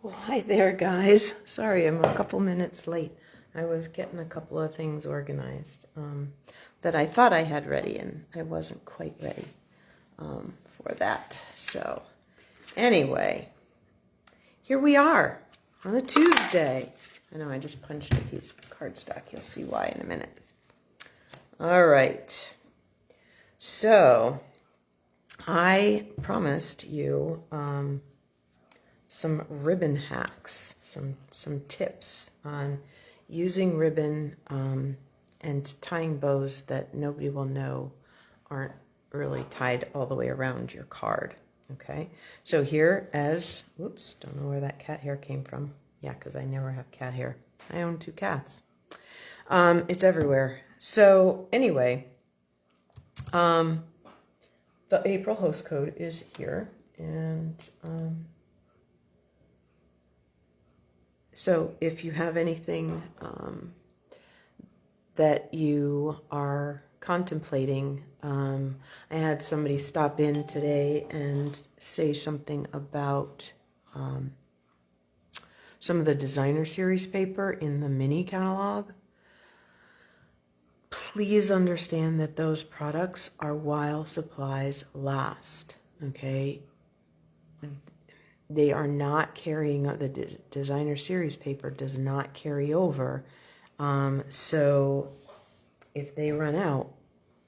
Well, hi there, guys. Sorry, I'm a couple minutes late. I was getting a couple of things organized that I thought I had ready, and I wasn't quite ready for that. So, anyway, here we are on a Tuesday. I know I just punched a piece of cardstock. You'll see why in a minute. All right. So, I promised you some ribbon hacks, some tips on using ribbon and tying bows that nobody will know aren't really tied all the way around your card. Okay, so here whoops, don't know where that cat hair came from. Yeah, because I never have cat hair. I own 2 cats. It's everywhere. So anyway, the April host code is here, and so if you have anything that you are contemplating, I had somebody stop in today and say something about some of the designer series paper in the mini catalog. Please understand that those products are while supplies last, okay? They are not carrying, the designer series paper does not carry over. So if they run out,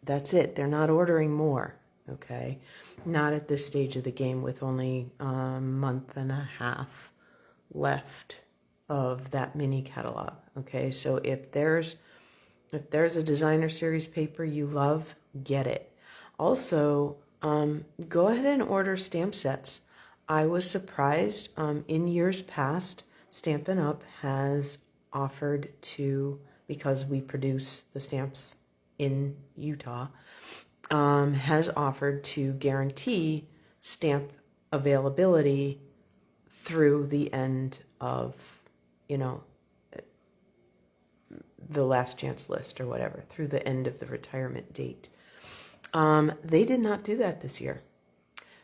that's it. They're not ordering more, okay? Not at this stage of the game with only a month and a half left of that mini catalog, okay? So if there's a designer series paper you love, get it. Also, go ahead and order stamp sets. I was surprised. In years past, Stampin' Up! Has offered to, because we produce the stamps in Utah, has offered to guarantee stamp availability through the end of, the last chance list or whatever, through the end of the retirement date. They did not do that this year.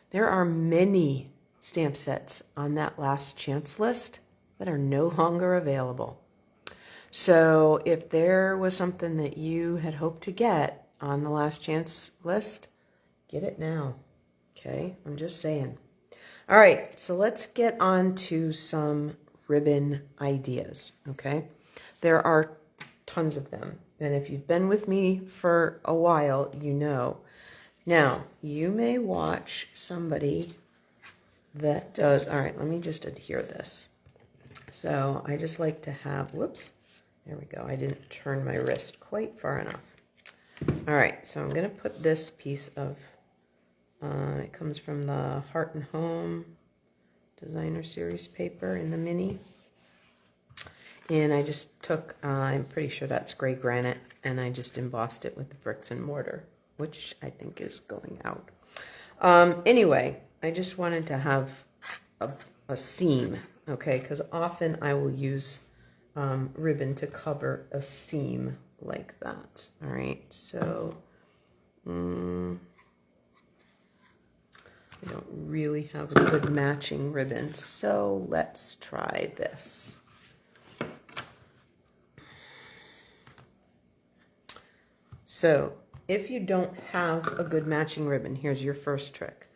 There are many stamp sets on that last chance list that are no longer available. So if there was something that you had hoped to get on the last chance list, get it now. Okay, I'm just saying. All right, so let's get on to some ribbon ideas, okay? There are tons of them, and if you've been with me for a while, you know. Now, you may watch somebody that does, all right, let me just adhere this. So I just like to have, whoops, there we go. I didn't turn my wrist quite far enough. All right, so I'm going to put this piece of, it comes from the Heart and Home designer series paper in the mini. And I just took, I'm pretty sure that's gray granite, and I just embossed it with the bricks and mortar, which I think is going out. Anyway, I just wanted to have a seam, okay, because often I will use ribbon to cover a seam like that. All right, so I don't really have a good matching ribbon, so let's try this. So if you don't have a good matching ribbon, here's your first trick.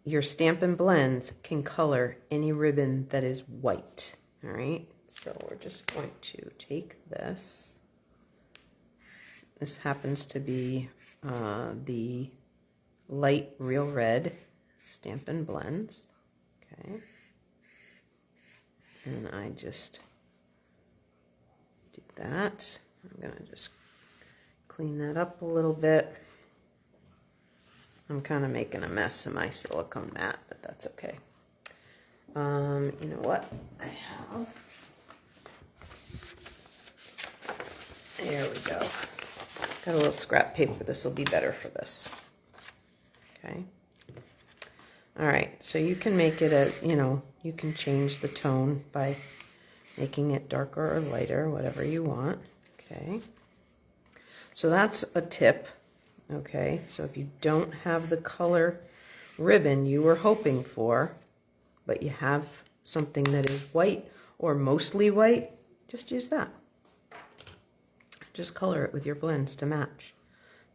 Your Stampin' Blends can color any ribbon that is white, all right? So we're just going to take this. This happens to be the light real red Stampin' Blends, okay? And I just do that. I'm gonna just clean that up a little bit. I'm kind of making a mess of my silicone mat, but that's okay. You know what? I have. There we go. Got a little scrap paper. This will be better for this. Okay. All right. So you can make it you can change the tone by making it darker or lighter, whatever you want. Okay. So that's a tip. Okay, so if you don't have the color ribbon you were hoping for, but you have something that is white or mostly white, just use that. Just color it with your blends to match,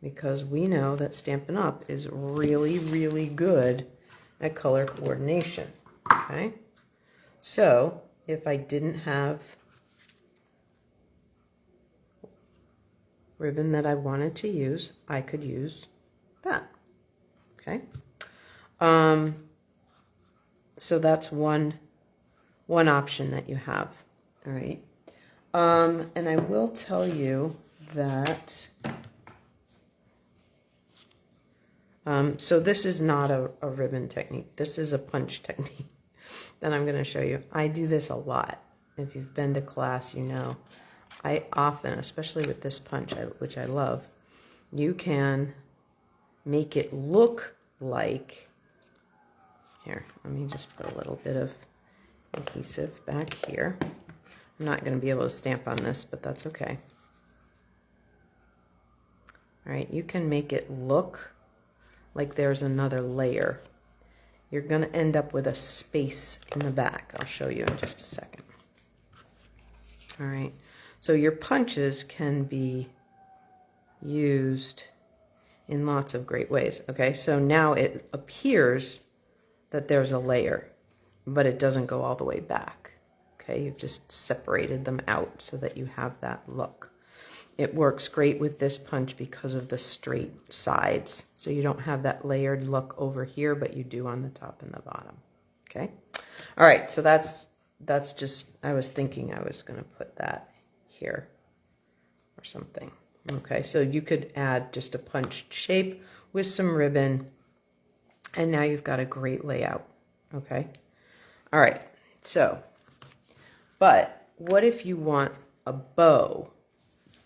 because we know that Stampin' Up! Is really, really good at color coordination, okay? So if I didn't have ribbon that I wanted to use, I could use that, okay? So that's one option that you have, all right? And I will tell you that, so this is not a ribbon technique. This is a punch technique that I'm going to show you. I do this a lot. If you've been to class, you know. I often, especially with this punch, which I love, you can make it look like, here, let me just put a little bit of adhesive back here. I'm not going to be able to stamp on this, but that's okay. All right, you can make it look like there's another layer. You're going to end up with a space in the back. I'll show you in just a second. All right, so your punches can be used in lots of great ways. Okay, so now it appears that there's a layer, but it doesn't go all the way back. Okay, you've just separated them out so that you have that look. It works great with this punch because of the straight sides. So you don't have that layered look over here, but you do on the top and the bottom. Okay. All right. So that's just, I was thinking I was going to put that here or something. Okay. So you could add just a punched shape with some ribbon, and now you've got a great layout. Okay. All right. So, but what if you want a bow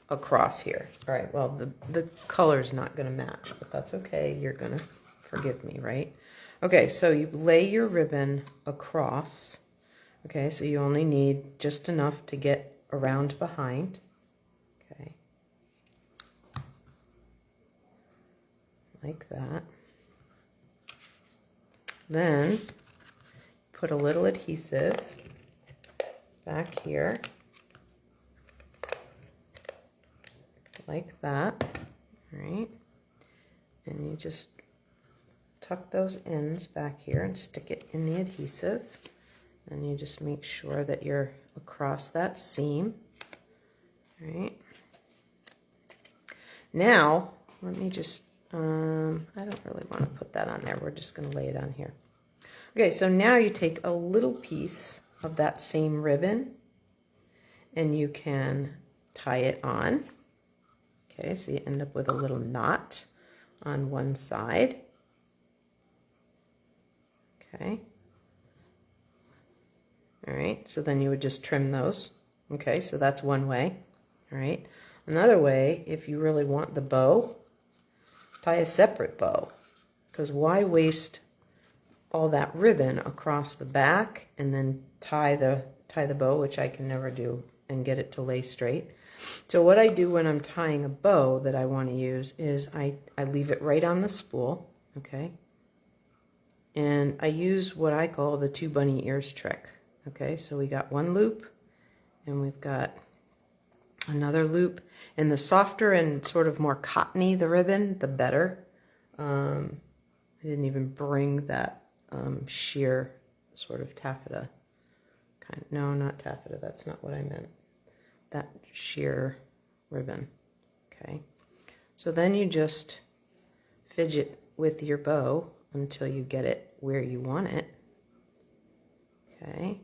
across here? All right, well, the color's not going to match, but that's okay. You're going to forgive me, right? Okay, so you lay your ribbon across. Okay, so you only need just enough to get around behind. Okay, like that. Then put a little adhesive back here, like that, all right? And you just tuck those ends back here and stick it in the adhesive. And you just make sure that you're across that seam, all right? Now, let me just, I don't really want to put that on there. We're just going to lay it on here. Okay, so now you take a little piece of that same ribbon and you can tie it on. Okay, so you end up with a little knot on one side. Okay. All right, so then you would just trim those. Okay, so that's one way. All right. Another way, if you really want the bow, tie a separate bow. Because why waste all that ribbon across the back and then tie the bow, which I can never do, and get it to lay straight. So what I do when I'm tying a bow that I want to use is I leave it right on the spool, okay? And I use what I call the 2 bunny ears trick, okay? So we got one loop and we've got another loop. And the softer and sort of more cottony the ribbon, the better. I didn't even bring that sheer sort of taffeta kind. No, not taffeta, that's not what I meant. That sheer ribbon, okay? So then you just fidget with your bow until you get it where you want it, okay?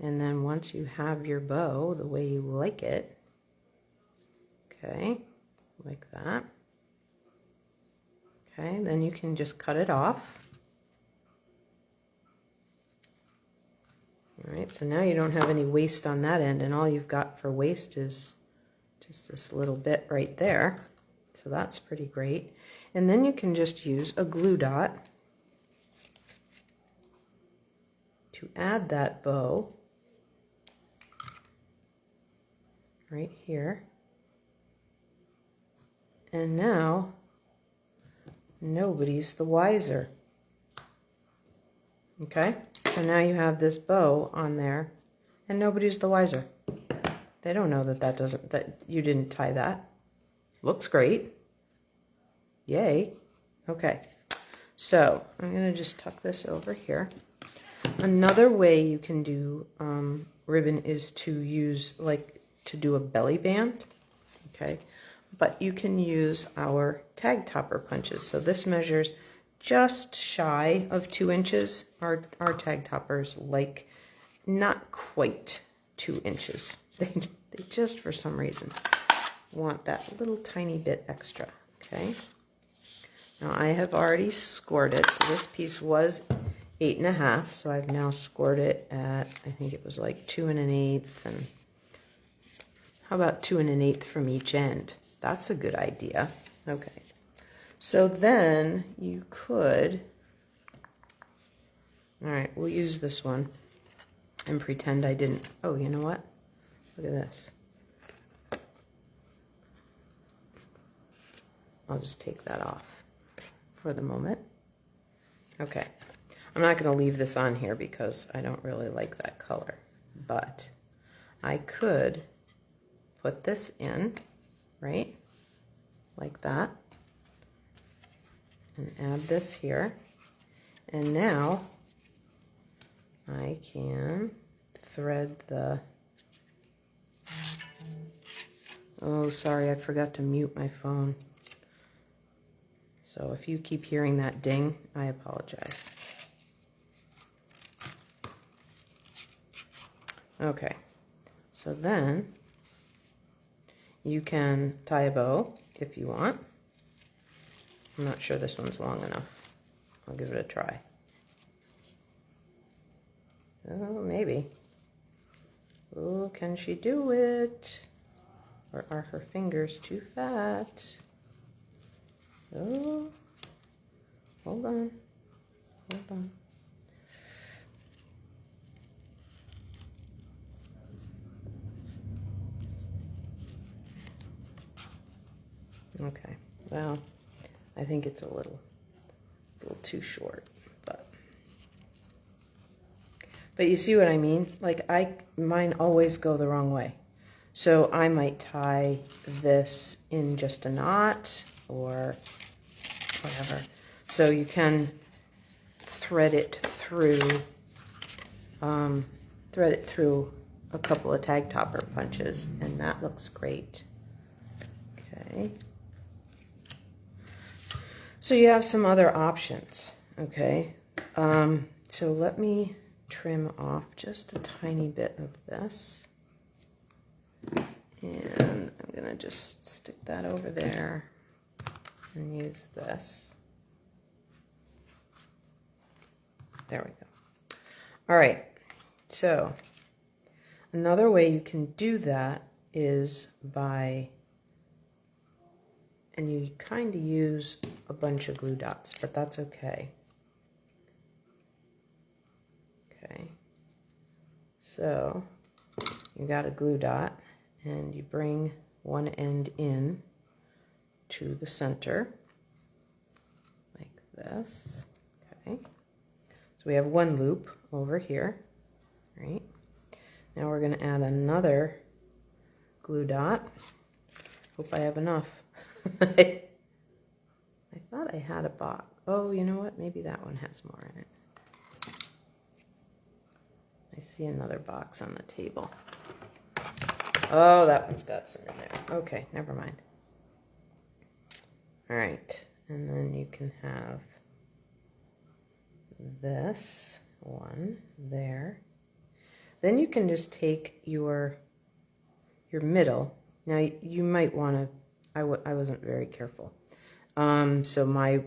And then once you have your bow the way you like it, okay, like that, okay, then you can just cut it off. All right, so now you don't have any waste on that end, and all you've got for waste is just this little bit right there. So that's pretty great. And then you can just use a glue dot to add that bow right here. And now nobody's the wiser. Okay, so now you have this bow on there, and nobody's the wiser. They don't know that you didn't tie that. Looks great. Yay. Okay, so I'm going to just tuck this over here. Another way you can do ribbon is to use, like, to do a belly band. Okay, but you can use our tag topper punches. So this measures just shy of 2 inches. Our tag toppers like not quite 2 inches. They just, for some reason, want that little tiny bit extra. Okay. Now I have already scored it. So this piece was 8.5. So I've now scored it at, I think it was like 2 1/8. And how about 2 1/8 from each end? That's a good idea. Okay. So then you could, all right, we'll use this one and pretend I didn't. Oh, you know what? Look at this. I'll just take that off for the moment. Okay. I'm not going to leave this on here because I don't really like that color, but I could put this in, right? Like that. And add this here. And now I can thread the, oh, sorry, I forgot to mute my phone. So if you keep hearing that ding, I apologize. Okay, so then you can tie a bow if you want. I'm not sure this one's long enough. I'll give it a try. Oh, maybe. Oh, can she do it? Or are her fingers too fat? Oh, hold on. Hold on. Okay, well, I think it's a little too short, but you see what I mean? Like mine always go the wrong way. So I might tie this in just a knot or whatever. So you can thread it through a couple of tag topper punches, and that looks great. Okay. So you have some other options, okay? So let me trim off just a tiny bit of this. And I'm gonna just stick that over there and use this. There we go. All right, so another way you can do that is by, and you kind of use a bunch of glue dots, but that's okay. Okay, so you got a glue dot and you bring one end in to the center like this. Okay, so we have one loop over here, right? Now we're going to add another glue dot. Hope I have enough. I thought I had a box. Oh, you know what? Maybe that one has more in it. I see another box on the table. Oh, that one's got some in there. Okay, never mind. All right, and then you can have this one there. Then you can just take your middle. Now you might want to. I wasn't very careful. So my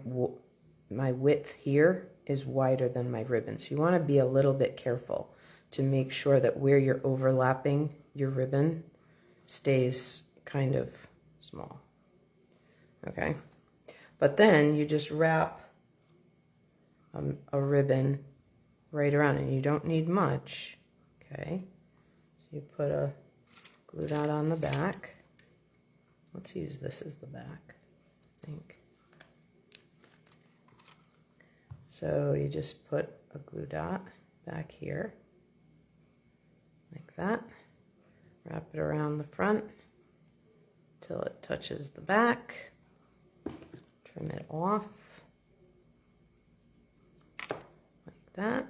width here is wider than my ribbon. So you want to be a little bit careful to make sure that where you're overlapping your ribbon stays kind of small. Okay, but then you just wrap a ribbon right around, and you don't need much. Okay, so you put a glue dot on the back. Let's use this as the back, I think. So you just put a glue dot back here, like that. Wrap it around the front till it touches the back. Trim it off, like that.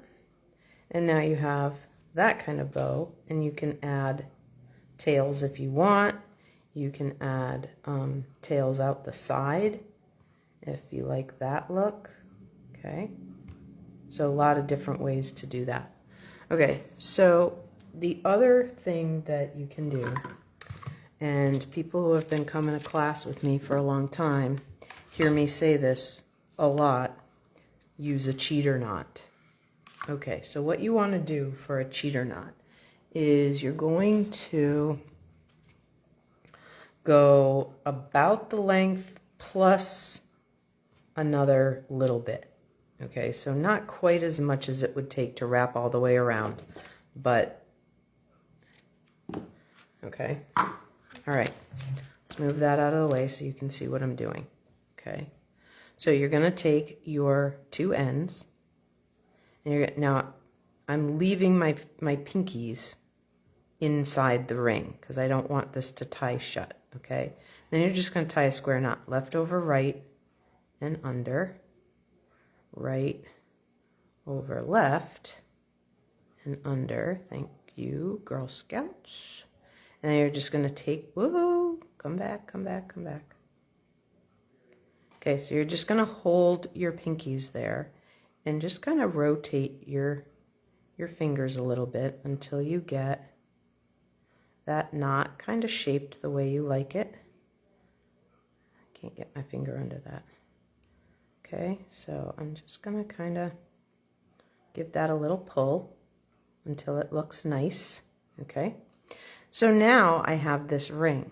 And now you have that kind of bow, and you can add tails if you want. You can add tails out the side if you like that look. Okay, so a lot of different ways to do that. Okay, so the other thing that you can do, and people who have been coming to class with me for a long time hear me say this a lot, use a cheater knot. Okay, so what you want to do for a cheater knot is you're going to go about the length plus another little bit. Okay, so not quite as much as it would take to wrap all the way around, but okay. All right, let's move that out of the way so you can see what I'm doing. Okay, so you're going to take your two ends, and now I'm leaving my pinkies inside the ring because I don't want this to tie shut. Okay, then you're just going to tie a square knot, left over right and under, right over left and under. Thank you, Girl Scouts. And then you're just going to take, whoa, come back, come back, come back. Okay, so you're just going to hold your pinkies there and just kind of rotate your fingers a little bit until you get that knot kind of shaped the way you like it. I can't get my finger under that. Okay, so I'm just going to kind of give that a little pull until it looks nice. Okay, so now I have this ring.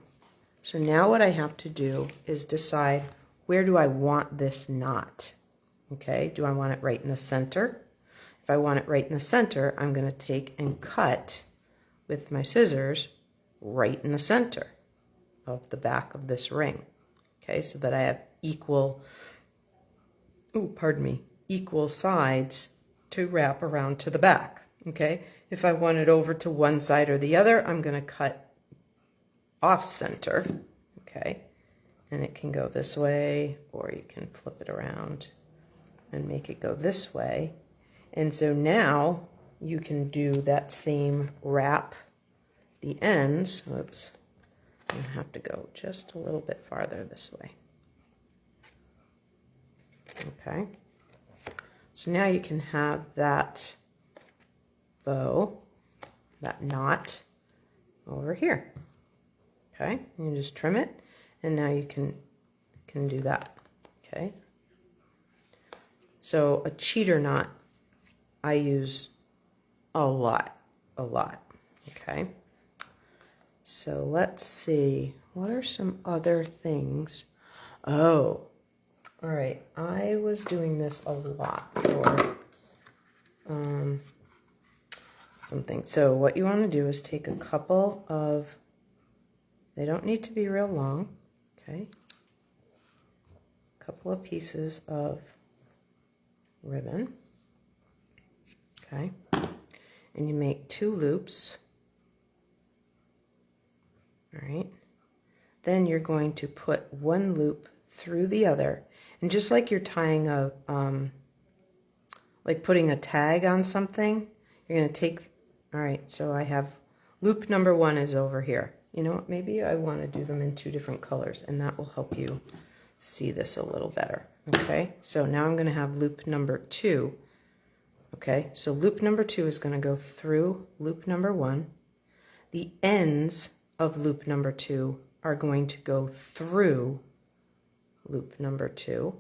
So now what I have to do is decide, where do I want this knot? Okay, do I want it right in the center? If I want it right in the center, I'm going to take and cut with my scissors right in the center of the back of this ring. Okay, so that I have equal, equal sides to wrap around to the back. Okay, if I want it over to one side or the other, I'm going to cut off center. Okay, and it can go this way, or you can flip it around and make it go this way. And so now you can do that same wrap the ends. Oops, I have to go just a little bit farther this way. Okay, so now you can have that bow, that knot over here. Okay, you just trim it, and now you can do that. Okay, so a cheater knot I use a lot. Okay, so let's see, what are some other things? Oh, all right, I was doing this a lot for something. So what you want to do is take a couple of, they don't need to be real long, okay, a couple of pieces of ribbon, okay, and you make 2 loops. All right, then you're going to put 1 loop through the other, and just like you're tying a like putting a tag on something, you're going to take, all right, so I have loop number 1 is over here. You know what, maybe I want to do them in 2 different colors, and that will help you see this a little better. Okay, so now I'm going to have loop number 2. Okay, so loop number 2 is going to go through loop number 1. The ends of loop number 2 are going to go through loop number 2.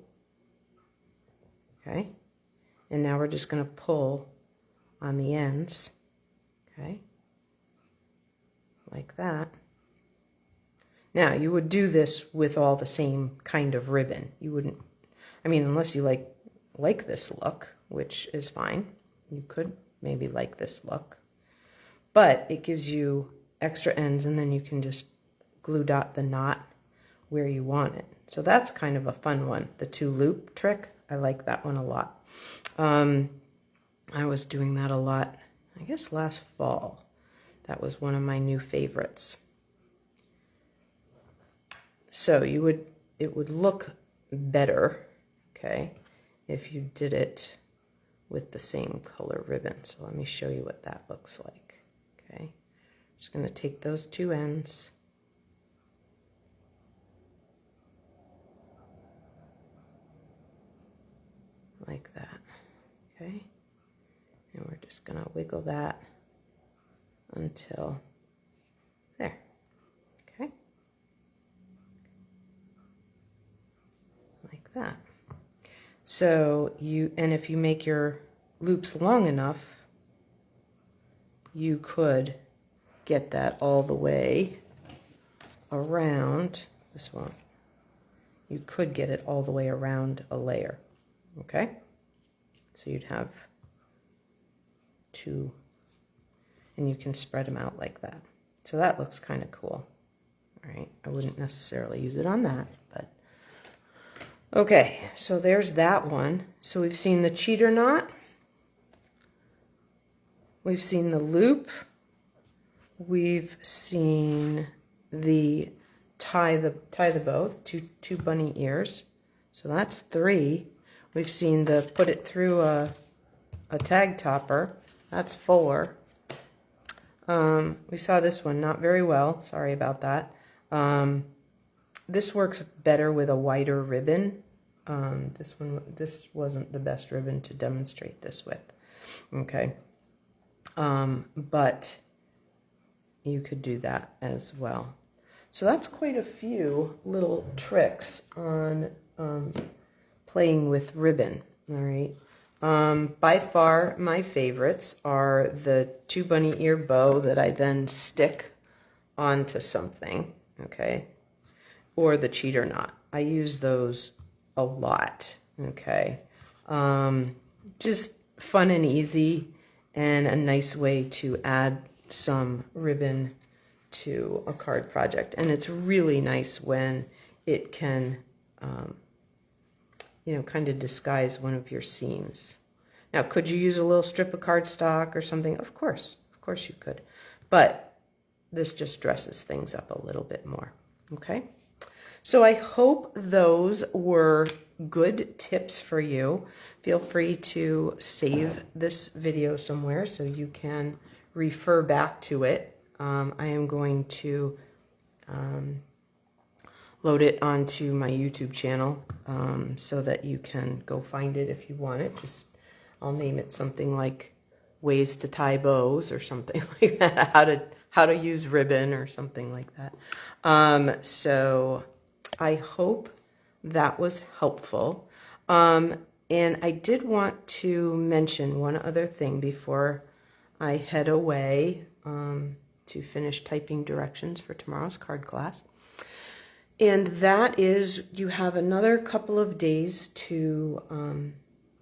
Okay, and now we're just going to pull on the ends. Okay, like that. Now you would do this with all the same kind of ribbon. You wouldn't, I mean, unless you like this look, which is fine. You could maybe like this look, but it gives you extra ends, and then you can just glue dot the knot where you want it. So that's kind of a fun one. The 2 loop trick, I like that one a lot. I was doing that a lot, I guess last fall. That was one of my new favorites. So it would look better, okay, if you did it with the same color ribbon. So let me show you what that looks like, okay. Just going to take those two ends, like that, okay, and we're just going to wiggle that until there, okay, like that. So and if you make your loops long enough, you could get that all the way around this one. You could get it all the way around a layer, okay? So you'd have two, and you can spread them out like that. So that looks kind of cool, all right? I wouldn't necessarily use it on that, but okay, so there's that one. So we've seen the cheater knot, we've seen the loop, we've seen the tie the bow, two bunny ears. So that's 3. We've seen the put it through a tag topper. That's 4. We saw this one not very well. Sorry about that. This works better with a wider ribbon. This wasn't the best ribbon to demonstrate this with. Okay. But you could do that as well. So that's quite a few little tricks on playing with ribbon, all right? By far, my favorites are the 2 bunny ear bow that I then stick onto something, okay? Or the cheater knot. I use those a lot, okay? Just fun and easy, and a nice way to add some ribbon to a card project. And it's really nice when it can, you know, kind of disguise one of your seams. Now, could you use a little strip of cardstock or something? Of course you could. But this just dresses things up a little bit more, okay? So I hope those were good tips for you. Feel free to save this video somewhere so you can refer back to it. I am going to load it onto my YouTube channel so that you can go find it if you want it. I'll name it something like Ways to Tie Bows or something like that. How to use ribbon or something like that. So I hope that was helpful. And I did want to mention one other thing before I head away to finish typing directions for tomorrow's card class. And that is, you have another couple of days to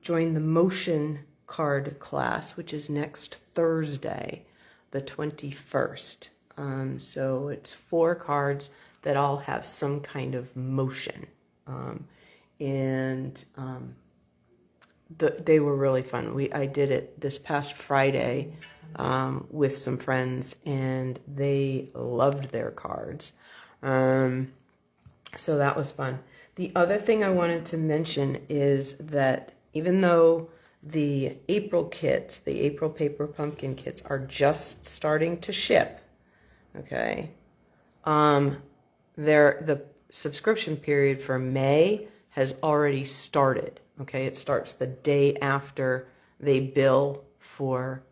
join the motion card class, which is next Thursday, the 21st. So it's 4 cards that all have some kind of motion. They were really fun. I did it this past Friday with some friends, and they loved their cards. So that was fun. The other thing I wanted to mention is that even though the April kits, the April paper pumpkin kits, are just starting to ship, okay, the subscription period for May has already started, okay? It starts the day after they bill for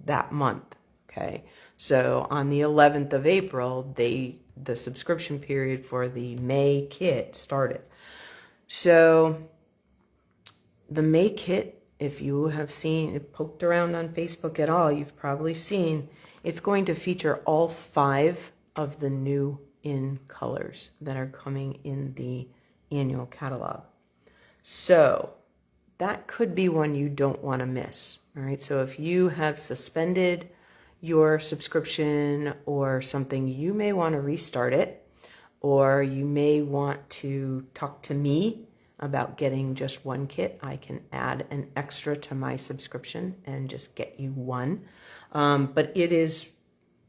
that month, okay? So on the 11th of April, the subscription period for the May kit started. So the May kit, if you have seen it, poked around on Facebook at all, you've probably seen it's going to feature all 5 of the new in colors that are coming in the annual catalog. So that could be one you don't want to miss. All right, so if you have suspended your subscription or something, you may want to restart it, or you may want to talk to me about getting just one kit, I can add an extra to my subscription and just get you one. But it is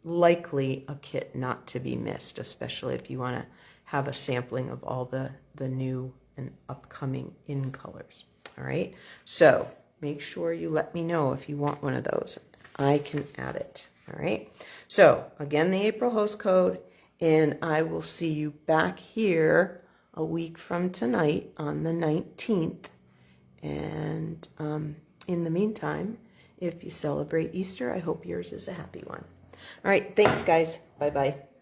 likely a kit not to be missed, especially if you want to have a sampling of all the new and upcoming in colors. All right, so make sure you let me know if you want one of those. I can add it. All right, so again, the April host code, and I will see you back here a week from tonight on the 19th. And in the meantime, if you celebrate Easter, I hope yours is a happy one. All right, thanks, guys. Bye-bye.